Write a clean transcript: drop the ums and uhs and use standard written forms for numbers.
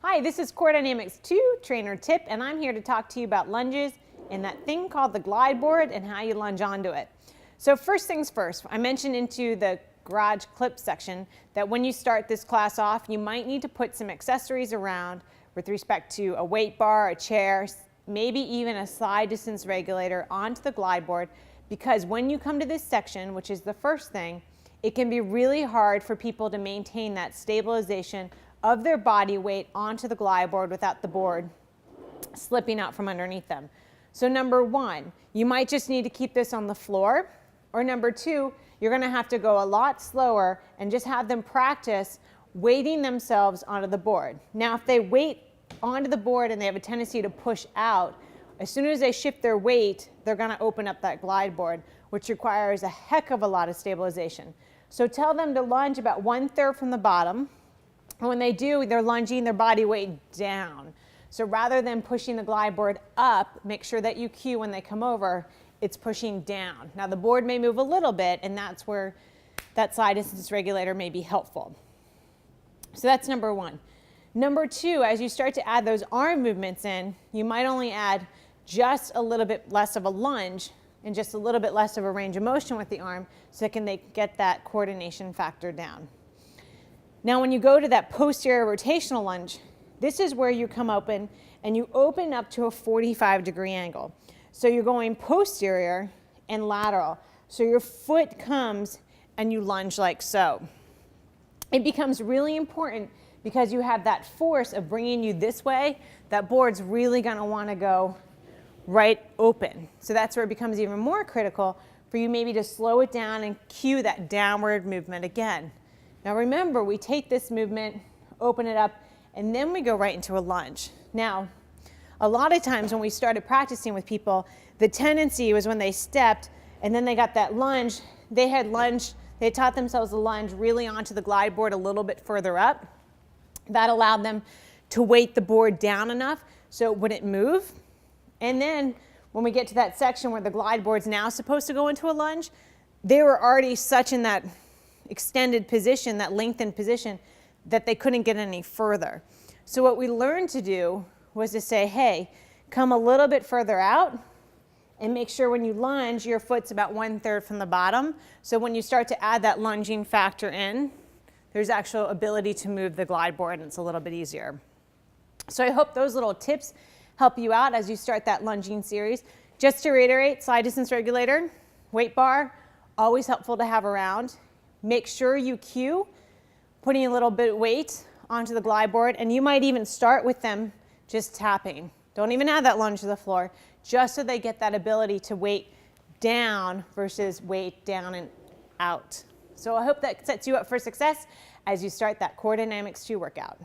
Hi, this is Core Dynamics 2 Trainer Tip, and I'm here to talk to you about lunges and that thing called the glide board and how you lunge onto it. So first things first, I mentioned into the garage clip section that when you start this class off, you might need to put some accessories around with respect to a weight bar, a chair, maybe even a slide distance regulator onto the glide board, because when you come to this section, which is the first thing, it can be really hard for people to maintain that stabilization of their body weight onto the glide board without the board slipping out from underneath them. So number one, you might just need to keep this on the floor, or number two, you're going to have to go a lot slower and just have them practice weighting themselves onto the board. Now if they weight onto the board and they have a tendency to push out, as soon as they shift their weight, they're going to open up that glide board, which requires a heck of a lot of stabilization. So tell them to lunge about 1/3 from the bottom. And when they do, they're lunging their body weight down. So rather than pushing the glide board up, make sure that you cue when they come over, it's pushing down. Now the board may move a little bit, and that's where that slide distance regulator may be helpful. So that's number one. Number two, as you start to add those arm movements in, you might only add just a little bit less of a lunge and just a little bit less of a range of motion with the arm, so they get that coordination factor down. Now when you go to that posterior rotational lunge, this is where you come open and you open up to a 45-degree angle. So you're going posterior and lateral. So your foot comes and you lunge like so. It becomes really important because you have that force of bringing you this way. That board's really going to want to go right open. So that's where it becomes even more critical for you maybe to slow it down and cue that downward movement again. Now remember, we take this movement, open it up, and then we go right into a lunge. Now, a lot of times when we started practicing with people, the tendency was when they stepped and then they got that lunge, they had taught themselves to lunge really onto the glide board a little bit further up. That allowed them to weight the board down enough so it wouldn't move. And then when we get to that section where the glide board's now supposed to go into a lunge, they were already such in that extended position, that lengthened position, that they couldn't get any further. So what we learned to do was to say, hey, come a little bit further out and make sure when you lunge, your foot's about 1/3 from the bottom. So when you start to add that lunging factor in, there's actual ability to move the glide board and it's a little bit easier. So I hope those little tips help you out as you start that lunging series. Just to reiterate, slide distance regulator, weight bar, always helpful to have around. Make sure you cue putting a little bit of weight onto the glide board, and you might even start with them just tapping. Don't even add that lunge to the floor, just so they get that ability to weight down versus weight down and out. So I hope that sets you up for success as you start that Core Dynamics 2 workout.